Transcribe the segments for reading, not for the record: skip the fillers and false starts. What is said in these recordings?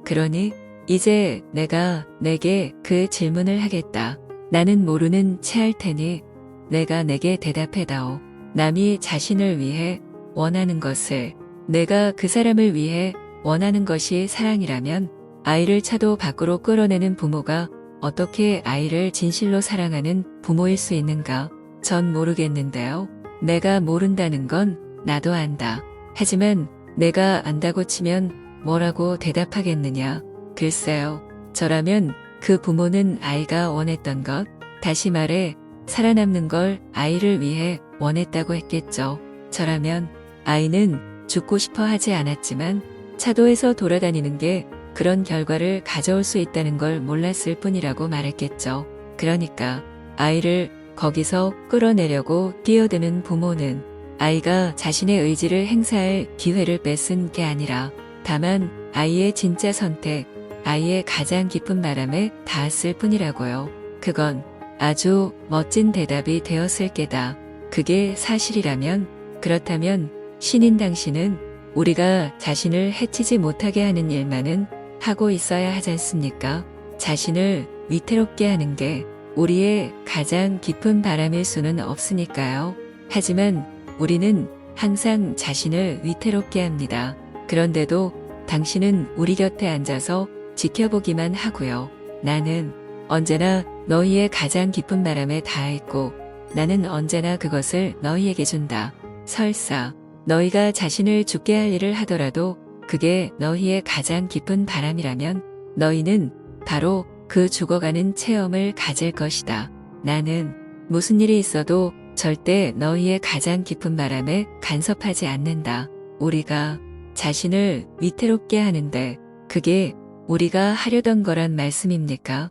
그러니 이제 내가 내게 그 질문을 하겠다. 나는 모르는 채 할 테니 내가 내게 대답해다오. 남이 자신을 위해 원하는 것을 내가 그 사람을 위해 원하는 것이 사랑이라면 아이를 차도 밖으로 끌어내는 부모가 어떻게 아이를 진실로 사랑하는 부모일 수 있는가? 전 모르겠는데요. 내가 모른다는 건 나도 안다. 하지만 내가 안다고 치면 뭐라고 대답하겠느냐? 글쎄요. 저라면 그 부모는 아이가 원했던 것, 다시 말해 살아남는 걸 아이를 위해 원했다고 했겠죠. 저라면 아이는 죽고 싶어 하지 않았지만 차도에서 돌아다니는 게 그런 결과를 가져올 수 있다는 걸 몰랐을 뿐이라고 말했겠죠. 그러니까 아이를 거기서 끌어내려고 뛰어드는 부모는 아이가 자신의 의지를 행사할 기회를 뺏은 게 아니라 다만 아이의 진짜 선택, 아이의 가장 깊은 바람에 닿았을 뿐이라고요. 그건 아주 멋진 대답이 되었을 게다. 그게 사실이라면, 그렇다면 신인 당신은 우리가 자신을 해치지 못하게 하는 일만은 하고 있어야 하지 않습니까? 자신을 위태롭게 하는 게 우리의 가장 깊은 바람일 수는 없으니까요. 하지만 우리는 항상 자신을 위태롭게 합니다. 그런데도 당신은 우리 곁에 앉아서 지켜보기만 하고요. 나는 언제나 너희의 가장 깊은 바람에 닿아있고 나는 언제나 그것을 너희에게 준다. 설사 너희가 자신을 죽게 할 일을 하더라도 그게 너희의 가장 깊은 바람이라면 너희는 바로 그 죽어가는 체험을 가질 것이다. 나는 무슨 일이 있어도 절대 너희의 가장 깊은 바람에 간섭하지 않는다. 우리가 자신을 위태롭게 하는데 그게 우리가 하려던 거란 말씀입니까?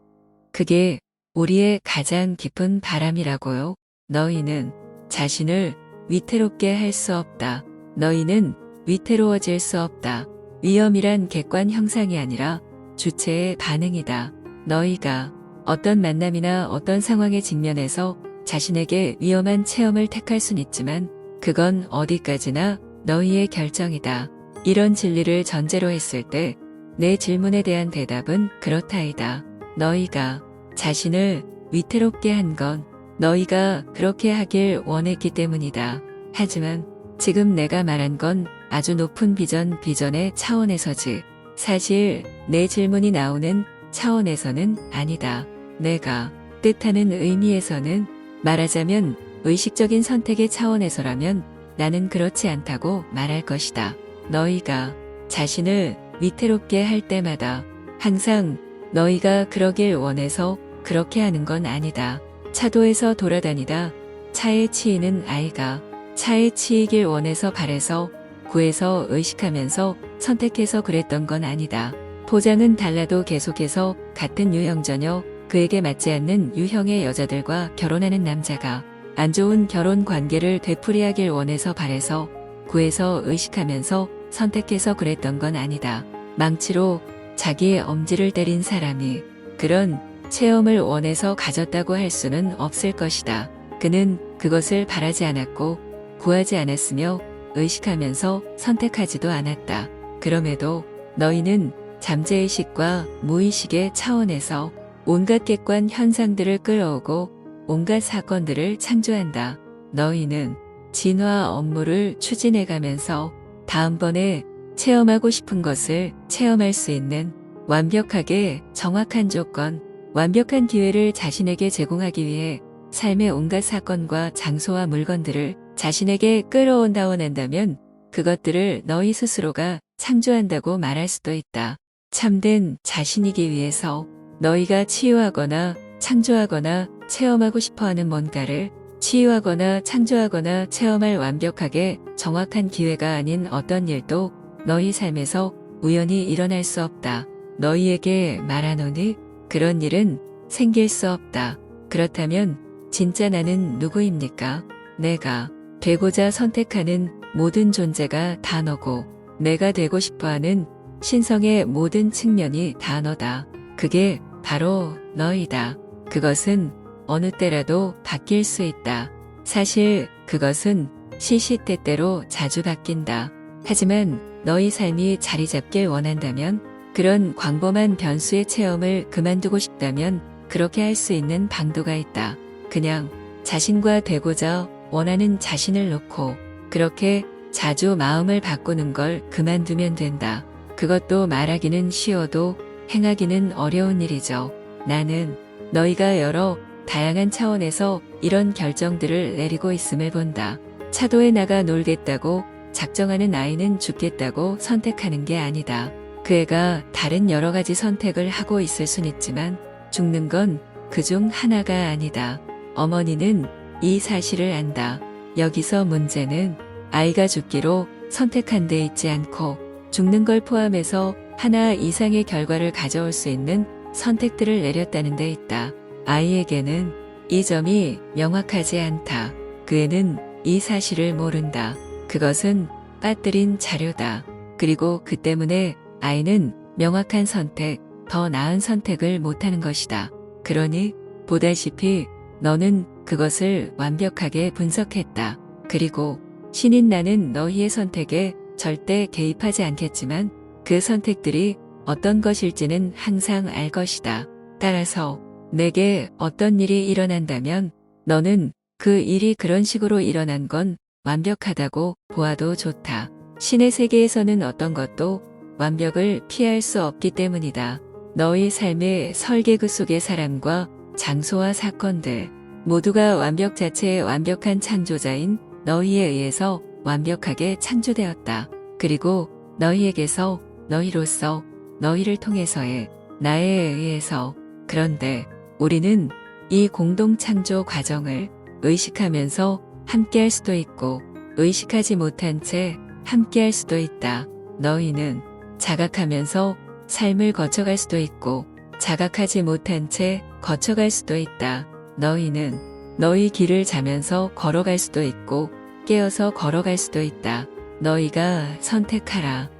그게 우리의 가장 깊은 바람이라고요. 너희는 자신을 위태롭게 할 수 없다. 너희는 위태로워질 수 없다. 위험이란 객관 형상이 아니라 주체의 반응이다. 너희가 어떤 만남이나 어떤 상황에 직면해서 자신에게 위험한 체험을 택할 순 있지만 그건 어디까지나 너희의 결정이다. 이런 진리를 전제로 했을 때 내 질문에 대한 대답은 그렇다이다. 너희가 자신을 위태롭게 한 건 너희가 그렇게 하길 원했기 때문이다. 하지만 지금 내가 말한 건 아주 높은 비전의 차원에서지 사실 내 질문이 나오는 차원에서는 아니다. 내가 뜻하는 의미에서는 말하자면 의식적인 선택의 차원에서라면 나는 그렇지 않다고 말할 것이다. 너희가 자신을 위태롭게 할 때마다 항상 너희가 그러길 원해서 그렇게 하는 건 아니다. 차도에서 돌아다니다 차에 치이는 아이가 차에 치이길 원해서 바래서 구해서 의식하면서 선택해서 그랬던 건 아니다. 포장은 달라도 계속해서 같은 유형전혀 그에게 맞지 않는 유형의 여자들과 결혼하는 남자가 안 좋은 결혼 관계를 되풀이하길 원해서 바래서 구해서 의식하면서 선택해서 그랬던 건 아니다. 망치로 자기의 엄지를 때린 사람이 그런 체험을 원해서 가졌다고 할 수는 없을 것이다. 그는 그것을 바라지 않았고 구하지 않았으며 의식하면서 선택하지도 않았다. 그럼에도 너희는 잠재의식과 무의식의 차원에서 온갖 객관 현상들을 끌어오고 온갖 사건들을 창조한다. 너희는 진화 업무를 추진해가면서 다음번에 체험하고 싶은 것을 체험할 수 있는 완벽하게 정확한 조건, 완벽한 기회를 자신에게 제공하기 위해 삶의 온갖 사건과 장소와 물건들을 자신에게 끌어온다 원한다면 그것들을 너희 스스로가 창조한다고 말할 수도 있다. 참된 자신이기 위해서 너희가 치유하거나 창조하거나 체험하고 싶어하는 뭔가를 치유하거나 창조하거나 체험할 완벽하게 정확한 기회가 아닌 어떤 일도 너희 삶에서 우연히 일어날 수 없다. 너희에게 말하노니 그런 일은 생길 수 없다. 그렇다면 진짜 나는 누구입니까? 내가 되고자 선택하는 모든 존재가 다 너고 내가 되고 싶어하는 신성의 모든 측면이 다 너다. 그게 바로 너희다. 그것은 어느 때라도 바뀔 수 있다. 사실 그것은 시시때때로 자주 바뀐다. 하지만 너희 삶이 자리 잡길 원한다면 그런 광범한 변수의 체험을 그만두고 싶다면 그렇게 할 수 있는 방도가 있다. 그냥 자신과 되고자 원하는 자신을 놓고 그렇게 자주 마음을 바꾸는 걸 그만두면 된다. 그것도 말하기는 쉬워도 행하기는 어려운 일이죠. 나는 너희가 여러 다양한 차원에서 이런 결정들을 내리고 있음을 본다. 차도에 나가 놀겠다고 작정하는 아이는 죽겠다고 선택하는 게 아니다. 그 애가 다른 여러 가지 선택을 하고 있을 순 있지만 죽는 건 그중 하나가 아니다. 어머니는 이 사실을 안다. 여기서 문제는 아이가 죽기로 선택한 데 있지 않고 죽는 걸 포함해서 하나 이상의 결과를 가져올 수 있는 선택들을 내렸다는 데 있다. 아이에게는 이 점이 명확하지 않다. 그 애는 이 사실을 모른다. 그것은 빠뜨린 자료다. 그리고 그 때문에 아이는 명확한 선택, 더 나은 선택을 못하는 것이다. 그러니 보다시피 너는 그것을 완벽하게 분석했다. 그리고 신인 나는 너희의 선택에 절대 개입하지 않겠지만 그 선택들이 어떤 것일지는 항상 알 것이다. 따라서 내게 어떤 일이 일어난다면 너는 그 일이 그런 식으로 일어난 건 완벽하다고 보아도 좋다. 신의 세계에서는 어떤 것도 완벽을 피할 수 없기 때문이다. 너희 삶의 설계 그 속의 사람과 장소와 사건들 모두가 완벽 자체의 완벽한 창조자인 너희에 의해서 완벽하게 창조되었다. 그리고 너희에게서 너희로서 너희를 통해서의 나에 의해서. 그런데 우리는 이 공동 창조 과정을 의식하면서 함께할 수도 있고 의식하지 못한 채 함께할 수도 있다. 너희는 자각하면서 삶을 거쳐갈 수도 있고 자각하지 못한 채 거쳐갈 수도 있다. 너희는 너희 길을 자면서 걸어갈 수도 있고 깨어서 걸어갈 수도 있다. 너희가 선택하라.